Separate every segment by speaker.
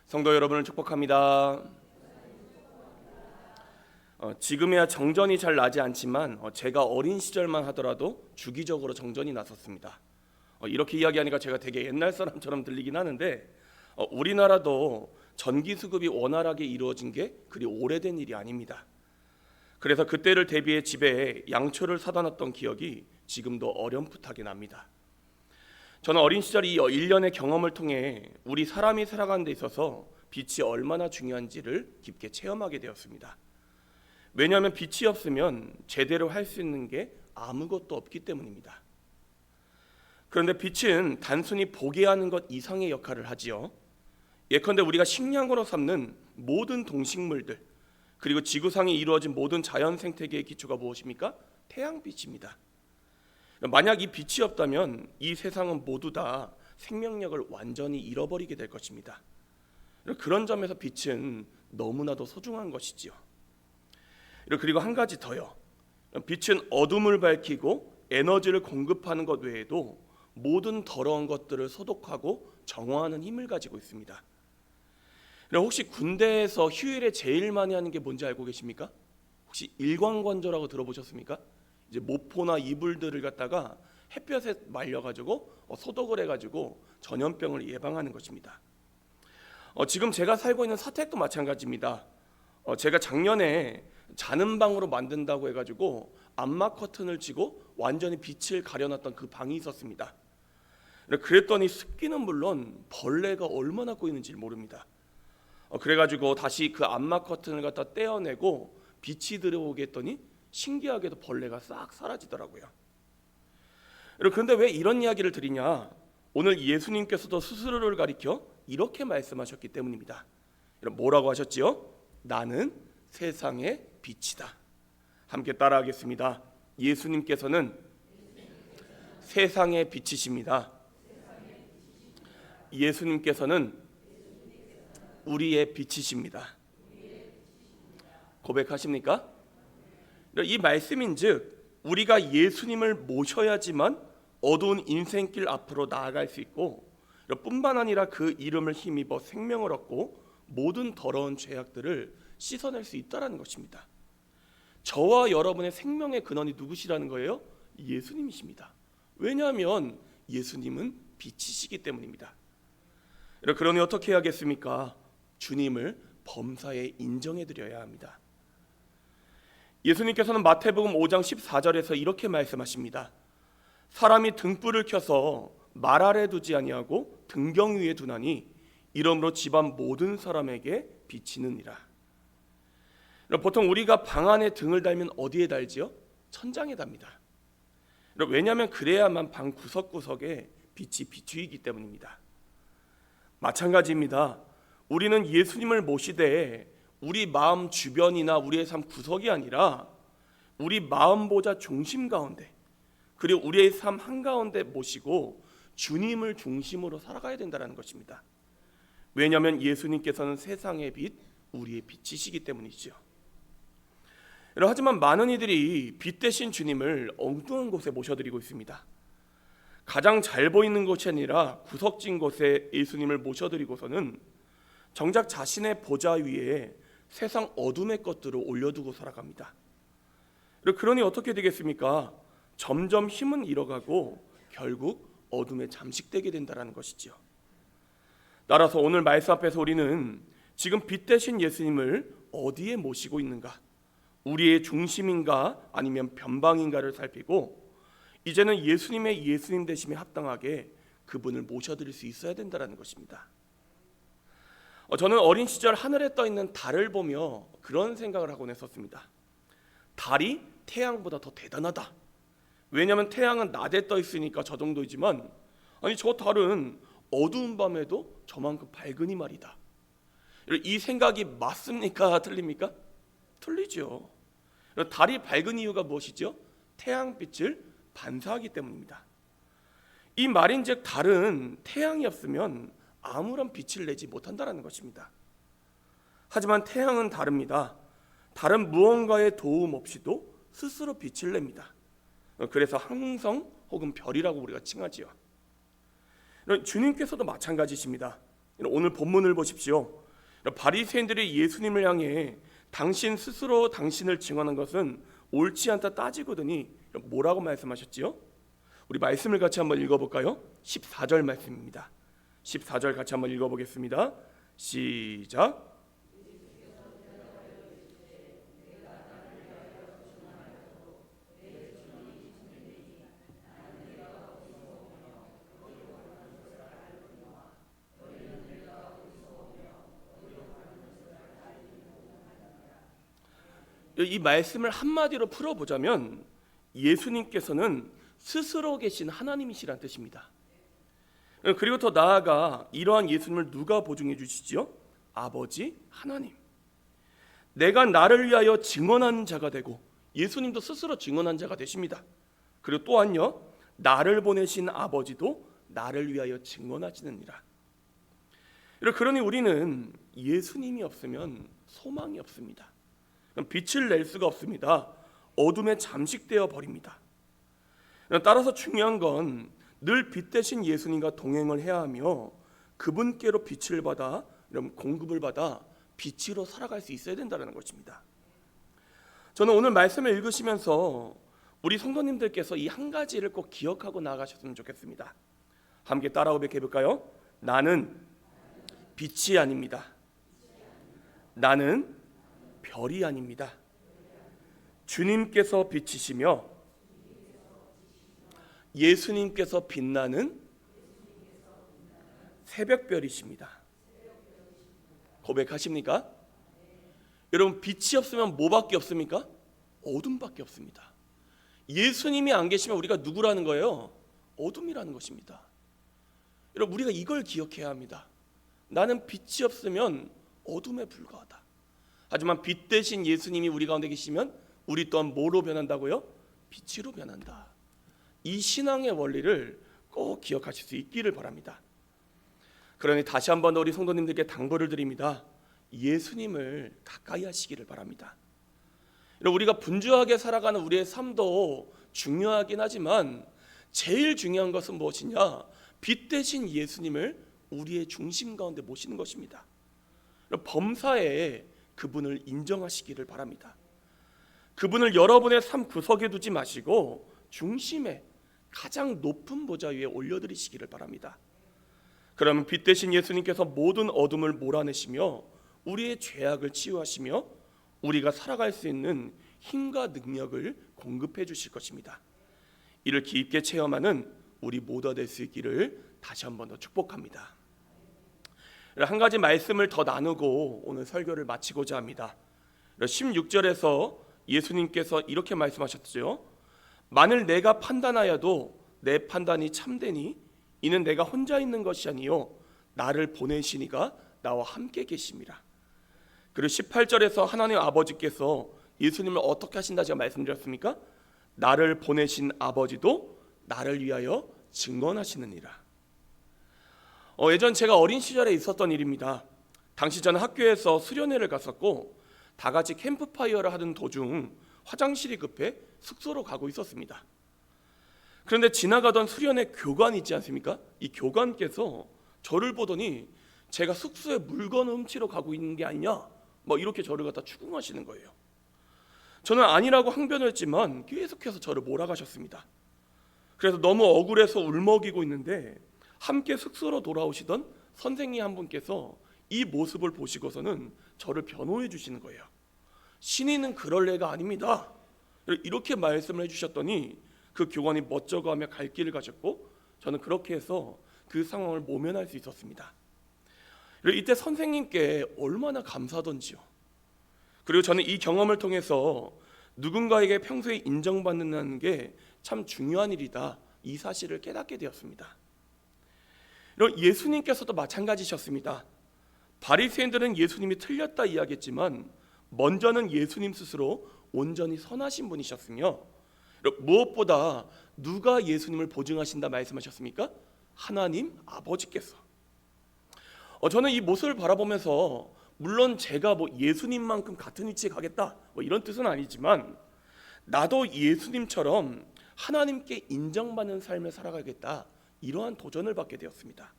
Speaker 1: 성도 여러분을 축복합니다. 지금이야 정전이 잘 나지 않지만 제가 어린 시절만 하더라도 주기적으로 정전이 났었습니다. 이렇게 이야기하니까 제가 되게 옛날 사람처럼 들리긴 하는데 우리나라도 전기 수급이 원활하게 이루어진 게 그리 오래된 일이 아닙니다. 그래서 그때를 대비해 집에 양초를 사다 놨던 기억이 지금도 어렴풋하게 납니다. 저는 어린 시절 이 일련의 경험을 통해 우리 사람이 살아가는 데 있어서 빛이 얼마나 중요한지를 깊게 체험하게 되었습니다. 왜냐하면 빛이 없으면 제대로 할 수 있는 게 아무것도 없기 때문입니다. 그런데 빛은 단순히 보게 하는 것 이상의 역할을 하지요. 예컨대 우리가 식량으로 삼는 모든 동식물들, 그리고 지구상에 이루어진 모든 자연 생태계의 기초가 무엇입니까? 태양빛입니다. 만약 이 빛이 없다면 이 세상은 모두 다 생명력을 완전히 잃어버리게 될 것입니다. 그런 점에서 빛은 너무나도 소중한 것이지요. 그리고 한 가지 더요. 빛은 어둠을 밝히고 에너지를 공급하는 것 외에도 모든 더러운 것들을 소독하고 정화하는 힘을 가지고 있습니다. 혹시 군대에서 휴일에 제일 많이 하는 게 뭔지 알고 계십니까? 혹시 일광건조라고 들어보셨습니까? 이제 모포나 이불들을 갖다가 햇볕에 말려가지고 소독을 해가지고 전염병을 예방하는 것입니다. 지금 제가 살고 있는 사택도 마찬가지입니다. 제가 작년에 자는 방으로 만든다고 해가지고 암막 커튼을 치고 완전히 빛을 가려놨던 그 방이 있었습니다. 그랬더니 습기는 물론 벌레가 얼마나 꼬이는지 모릅니다. 그래가지고 다시 그 암막 커튼을 갖다 떼어내고 빛이 들어오게 했더니 신기하게도 벌레가 싹 사라지더라고요. 그런데 왜 이런 이야기를 드리냐? 오늘 예수님께서도 스스로를 가리켜 이렇게 말씀하셨기 때문입니다. 뭐라고 하셨지요? 나는 세상의 빛이다. 함께 따라하겠습니다. 예수님께서는 세상의 빛이십니다. 예수님께서는 우리의 빛이십니다. 고백하십니까? 이 말씀인즉 우리가 예수님을 모셔야지만 어두운 인생길 앞으로 나아갈 수 있고, 뿐만 아니라 그 이름을 힘입어 생명을 얻고 모든 더러운 죄악들을 씻어낼 수 있다는 것입니다. 저와 여러분의 생명의 근원이 누구시라는 거예요? 예수님이십니다. 왜냐하면 예수님은 빛이시기 때문입니다. 그러니 어떻게 해야겠습니까? 주님을 범사에 인정해드려야 합니다. 예수님께서는 마태복음 5장 14절에서 이렇게 말씀하십니다. 사람이 등불을 켜서 말 아래 두지 아니하고 등경 위에 두나니 이러므로 집안 모든 사람에게 비치느니라. 보통 우리가 방 안에 등을 달면 어디에 달지요? 천장에 답니다. 왜냐하면 그래야만 방 구석구석에 빛이 비추이기 때문입니다. 마찬가지입니다. 우리는 예수님을 모시되 우리 마음 주변이나 우리의 삶 구석이 아니라 우리 마음보다 중심 가운데, 그리고 우리의 삶 한가운데 모시고 주님을 중심으로 살아가야 된다는 것입니다. 왜냐하면 예수님께서는 세상의 빛, 우리의 빛이시기 때문이죠. 하지만 많은 이들이 빛 대신 주님을 엉뚱한 곳에 모셔드리고 있습니다. 가장 잘 보이는 곳이 아니라 구석진 곳에 예수님을 모셔드리고서는 정작 자신의 보좌 위에 세상 어둠의 것들을 올려두고 살아갑니다. 그러니 어떻게 되겠습니까? 점점 힘은 잃어가고 결국 어둠에 잠식되게 된다는 것이지요. 따라서 오늘 말씀 앞에서 우리는 지금 빛 대신 예수님을 어디에 모시고 있는가, 우리의 중심인가 아니면 변방인가를 살피고 이제는 예수님의 예수님 되심에 합당하게 그분을 모셔드릴 수 있어야 된다는 것입니다. 저는 어린 시절 하늘에 떠 있는 달을 보며 그런 생각을 하곤 했었습니다. 달이 태양보다 더 대단하다. 왜냐하면 태양은 낮에 떠 있으니까 저 정도이지만, 아니 저 달은 어두운 밤에도 저만큼 밝으니 말이다. 이 생각이 맞습니까? 틀립니까? 틀리죠. 달이 밝은 이유가 무엇이죠? 태양빛을 반사하기 때문입니다. 이 말인즉 달은 태양이 없으면 아무런 빛을 내지 못한다는 것입니다. 하지만 태양은 다릅니다. 달은 무언가의 도움 없이도 스스로 빛을 냅니다. 그래서 항성 혹은 별이라고 우리가 칭하지요. 주님께서도 마찬가지십니다. 오늘 본문을 보십시오. 바리새인들이 예수님을 향해 당신 스스로 당신을 증언한 것은 옳지 않다 따지거든이 뭐라고 말씀하셨지요? 우리 말씀을 같이 한번 읽어볼까요? 14절 말씀입니다. 14절 같이 한번 읽어보겠습니다. 시작. 이 말씀을 한마디로 풀어보자면 예수님께서는 스스로 계신 하나님이시란 뜻입니다. 그리고 더 나아가 이러한 예수님을 누가 보증해 주시지요? 아버지 하나님. 내가 나를 위하여 증언한 자가 되고, 예수님도 스스로 증언한 자가 되십니다. 그리고 또한요, 나를 보내신 아버지도 나를 위하여 증언하시느니라. 그러니 우리는 예수님이 없으면 소망이 없습니다. 빛을 낼 수가 없습니다. 어둠에 잠식되어 버립니다. 따라서 중요한 건 늘 빛 대신 예수님과 동행을 해야 하며 그분께로 빛을 받아, 공급을 받아 빛으로 살아갈 수 있어야 된다는 것입니다. 저는 오늘 말씀을 읽으시면서 우리 성도님들께서 이 한 가지를 꼭 기억하고 나아가셨으면 좋겠습니다. 함께 따라 고백해볼까요? 나는 빛이 아닙니다. 나는 별이 아닙니다. 주님께서 빛이시며 예수님께서 빛나는 새벽별이십니다. 고백하십니까? 여러분, 빛이 없으면 뭐밖에 없습니까? 어둠밖에 없습니다. 예수님이 안 계시면 우리가 누구라는 거예요? 어둠이라는 것입니다. 여러분, 우리가 이걸 기억해야 합니다. 나는 빛이 없으면 어둠에 불과하다. 하지만 빛 대신 예수님이 우리 가운데 계시면 우리 또한 뭐로 변한다고요? 빛으로 변한다. 이 신앙의 원리를 꼭 기억하실 수 있기를 바랍니다. 그러니 다시 한번 우리 성도님들께 당부를 드립니다. 예수님을 가까이 하시기를 바랍니다. 우리가 분주하게 살아가는 우리의 삶도 중요하긴 하지만 제일 중요한 것은 무엇이냐? 빛 대신 예수님을 우리의 중심 가운데 모시는 것입니다. 범사에 그분을 인정하시기를 바랍니다. 그분을 여러분의 삶 구석에 두지 마시고 중심에 가장 높은 보좌 위에 올려드리시기를 바랍니다. 그러면 빛 대신 예수님께서 모든 어둠을 몰아내시며 우리의 죄악을 치유하시며 우리가 살아갈 수 있는 힘과 능력을 공급해 주실 것입니다. 이를 깊게 체험하는 우리 모두가 될 수 있기를 다시 한번 더 축복합니다. 한 가지 말씀을 더 나누고 오늘 설교를 마치고자 합니다. 16절에서 예수님께서 이렇게 말씀하셨죠. 만일 내가 판단하여도 내 판단이 참되니 이는 내가 혼자 있는 것이 아니요 나를 보내시니가 나와 함께 계심이라. 그리고 18절에서 하나님 아버지께서 예수님을 어떻게 하신다 제가 말씀드렸습니까? 나를 보내신 아버지도 나를 위하여 증언하시느니라. 예전 제가 어린 시절에 있었던 일입니다. 당시 저는 학교에서 수련회를 갔었고 다 같이 캠프파이어를 하던 도중 화장실이 급해 숙소로 가고 있었습니다. 그런데 지나가던 수련회 교관 있지 않습니까? 이 교관께서 저를 보더니 제가 숙소에 물건 훔치러 가고 있는 게 아니냐 이렇게 저를 갖다 추궁하시는 거예요. 저는 아니라고 항변을 했지만 계속해서 저를 몰아가셨습니다. 그래서 너무 억울해서 울먹이고 있는데 함께 숙소로 돌아오시던 선생님 한 분께서 이 모습을 보시고서는 저를 변호해 주시는 거예요. 신인은 그럴 애가 아닙니다. 이렇게 말씀을 해주셨더니 그 교관이 멋쩍어하며 갈 길을 가셨고 저는 그렇게 해서 그 상황을 모면할 수 있었습니다. 이때 선생님께 얼마나 감사하던지요. 그리고 저는 이 경험을 통해서 누군가에게 평소에 인정받는 게 참 중요한 일이다, 이 사실을 깨닫게 되었습니다. 예수님께서도 마찬가지셨습니다. 바리새인들은 예수님이 틀렸다 이야기했지만 먼저는 예수님 스스로 온전히 선하신 분이셨으며 무엇보다 누가 예수님을 보증하신다 말씀하셨습니까? 하나님 아버지께서. 저는 이 모습을 바라보면서 물론 제가 예수님만큼 같은 위치에 가겠다 이런 뜻은 아니지만 나도 예수님처럼 하나님께 인정받는 삶을 살아가겠다, 이러한 도전을 받게 되었습니다.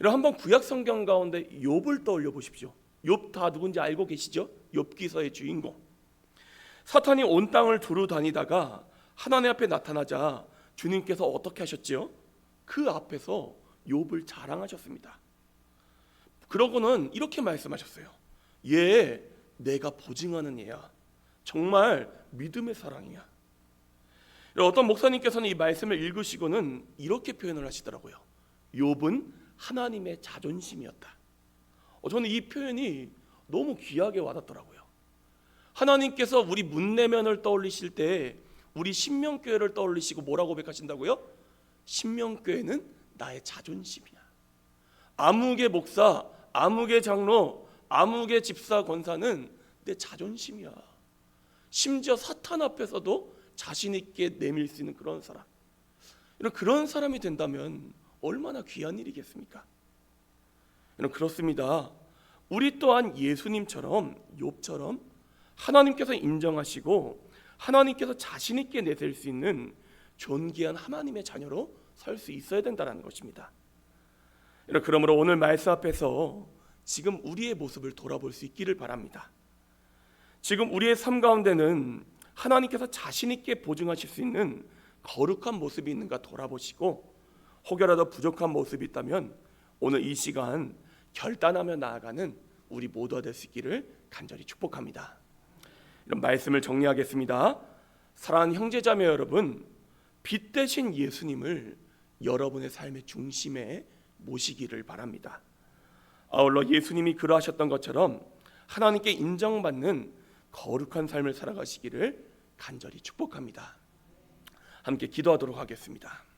Speaker 1: 여러분 한번 구약 성경 가운데 욥을 떠올려 보십시오. 욥 다 누군지 알고 계시죠? 욥기서의 주인공. 사탄이 온 땅을 두루 다니다가 하나님 앞에 나타나자 주님께서 어떻게 하셨지요? 그 앞에서 욥을 자랑하셨습니다. 그러고는 이렇게 말씀하셨어요. 얘 내가 보증하는 얘야. 정말 믿음의 사랑이야. 어떤 목사님께서는 이 말씀을 읽으시고는 이렇게 표현을 하시더라고요. 욥은 하나님의 자존심이었다. 저는 이 표현이 너무 귀하게 와닿더라고요. 하나님께서 우리 문내면을 떠올리실 때 우리 신명교회를 떠올리시고 뭐라고 고백하신다고요? 신명교회는 나의 자존심이야. 아무개 목사, 아무개 장로, 아무개 집사 권사는 내 자존심이야. 심지어 사탄 앞에서도 자신 있게 내밀 수 있는 그런 사람. 그런 사람이 된다면 얼마나 귀한 일이겠습니까? 그렇습니다. 우리 또한 예수님처럼 욥처럼 하나님께서 인정하시고 하나님께서 자신 있게 내세울 수 있는 존귀한 하나님의 자녀로 설 수 있어야 된다는 것입니다. 그러므로 오늘 말씀 앞에서 지금 우리의 모습을 돌아볼 수 있기를 바랍니다. 지금 우리의 삶 가운데는 하나님께서 자신 있게 보증하실 수 있는 거룩한 모습이 있는가 돌아보시고 혹여라도 부족한 모습이 있다면 오늘 이 시간 결단하며 나아가는 우리 모두가 될 수 있기를 간절히 축복합니다. 이런 말씀을 정리하겠습니다. 사랑하는 형제자매 여러분, 빛 대신 예수님을 여러분의 삶의 중심에 모시기를 바랍니다. 아울러 예수님이 그러하셨던 것처럼 하나님께 인정받는 거룩한 삶을 살아가시기를 간절히 축복합니다. 함께 기도하도록 하겠습니다.